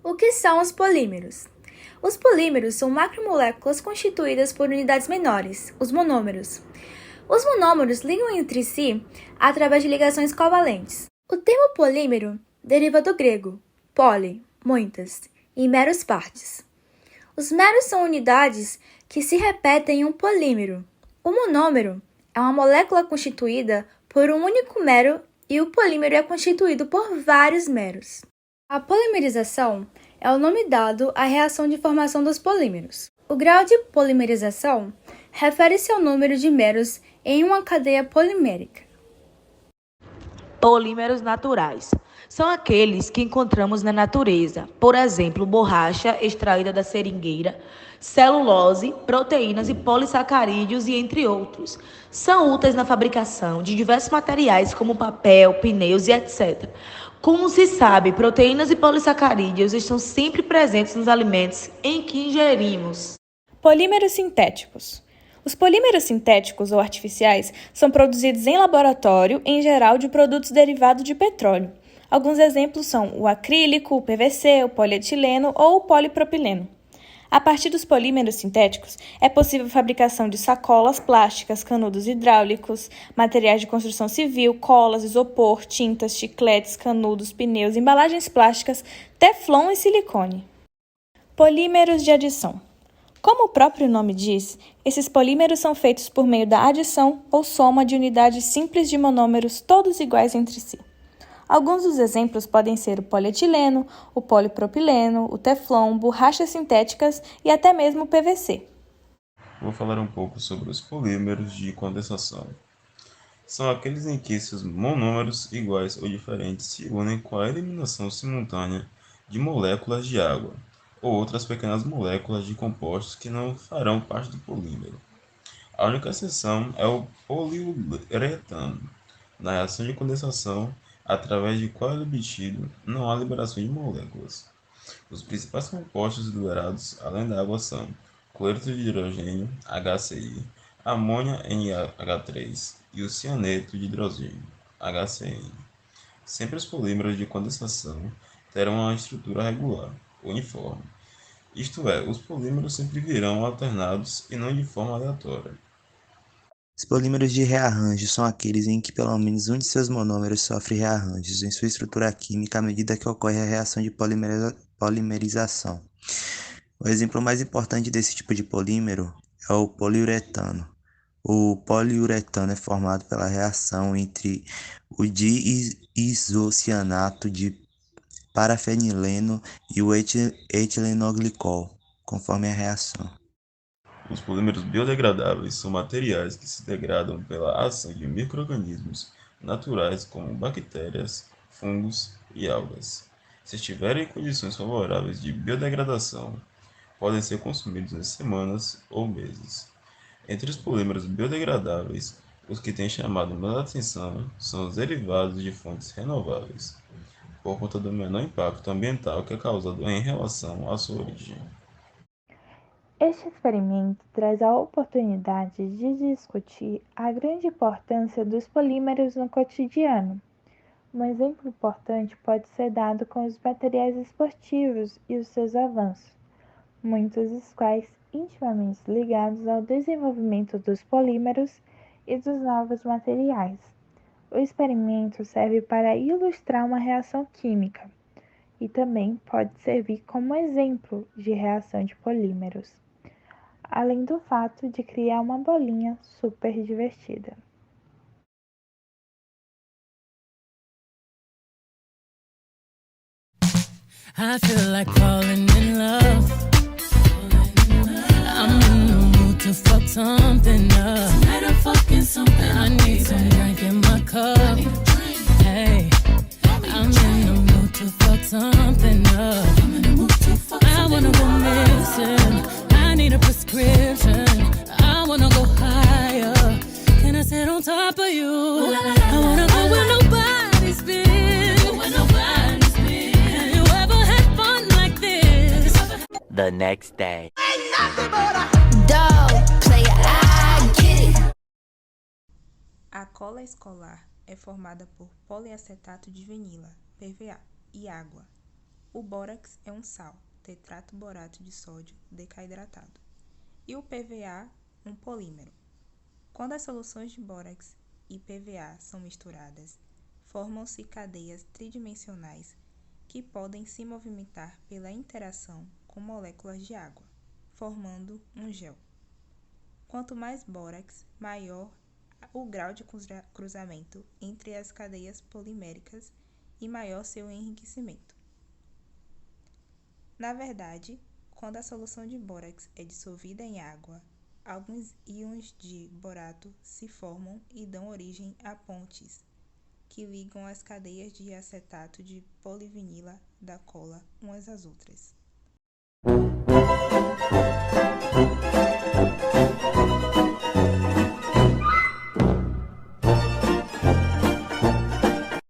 O que são os polímeros? Os polímeros são macromoléculas constituídas por unidades menores, os monômeros. Os monômeros ligam entre si através de ligações covalentes. O termo polímero deriva do grego poly, muitas, e meros partes. Os meros são unidades que se repetem em um polímero. O monômero é uma molécula constituída por um único mero e o polímero é constituído por vários meros. A polimerização é o nome dado à reação de formação dos polímeros. O grau de polimerização refere-se ao número de meros em uma cadeia polimérica. Polímeros naturais são aqueles que encontramos na natureza, por exemplo, borracha extraída da seringueira, celulose, proteínas e polissacarídeos e entre outros. São úteis na fabricação de diversos materiais como papel, pneus e etc. Como se sabe, proteínas e polissacarídeos estão sempre presentes nos alimentos em que ingerimos. Polímeros sintéticos. Os polímeros sintéticos ou artificiais são produzidos em laboratório, em geral de produtos derivados de petróleo. Alguns exemplos são o acrílico, o PVC, o polietileno ou o polipropileno. A partir dos polímeros sintéticos, é possível a fabricação de sacolas plásticas, canudos hidráulicos, materiais de construção civil, colas, isopor, tintas, chicletes, canudos, pneus, embalagens plásticas, teflon e silicone. Polímeros de adição. Como o próprio nome diz, esses polímeros são feitos por meio da adição ou soma de unidades simples de monômeros todos iguais entre si. Alguns dos exemplos podem ser o polietileno, o polipropileno, o teflon, borrachas sintéticas e até mesmo o PVC. Vou falar um pouco sobre os polímeros de condensação. São aqueles em que seus monômeros iguais ou diferentes se unem com a eliminação simultânea de moléculas de água ou outras pequenas moléculas de compostos que não farão parte do polímero. A única exceção é o poliuretano. Na reação de condensação, através de qual é obtido, não há liberação de moléculas. Os principais compostos liberados, além da água, são cloreto de hidrogênio, HCl, amônia NH3 e o cianeto de hidrogênio, HCN. Sempre os polímeros de condensação terão uma estrutura regular, uniforme. Isto é, os polímeros sempre virão alternados e não de forma aleatória. Os polímeros de rearranjo são aqueles em que pelo menos um de seus monômeros sofre rearranjos em sua estrutura química à medida que ocorre a reação de polimerização. O exemplo mais importante desse tipo de polímero é o poliuretano. O poliuretano é formado pela reação entre o diisocianato de parafenileno e o etilenoglicol, conforme a reação. Os polímeros biodegradáveis são materiais que se degradam pela ação de micro-organismos naturais como bactérias, fungos e algas. Se estiverem em condições favoráveis de biodegradação, podem ser consumidos em semanas ou meses. Entre os polímeros biodegradáveis, os que têm chamado mais atenção são os derivados de fontes renováveis, por conta do menor impacto ambiental que é causado em relação à sua origem. Este experimento traz a oportunidade de discutir a grande importância dos polímeros no cotidiano. Um exemplo importante pode ser dado com os materiais esportivos e os seus avanços, muitos dos quais intimamente ligados ao desenvolvimento dos polímeros e dos novos materiais. O experimento serve para ilustrar uma reação química e também pode servir como exemplo de reação de polímeros, além do fato de criar uma bolinha super divertida. I feel like falling in love. I'm in the mood to fuck something up. Tonight I'm fucking something up. I need some drink in my cup. Hey, I'm in the mood to fuck something up. I wanna go missing. I need a prescription. I wanna go higher. Can I sit on top of you? I wanna go where nobody's been. Have you ever had fun like this? The next day. A cola escolar é formada por poliacetato de vinila, PVA, e água. O bórax é um sal, tetrato borato de sódio decaidratado. E o PVA, um polímero. Quando as soluções de bórax e PVA são misturadas, formam-se cadeias tridimensionais que podem se movimentar pela interação com moléculas de água, formando um gel. Quanto mais bórax, maior o grau de cruzamento entre as cadeias poliméricas e maior seu enriquecimento. Na verdade, quando a solução de bórax é dissolvida em água, alguns íons de borato se formam e dão origem a pontes, que ligam as cadeias de acetato de polivinila da cola umas às outras.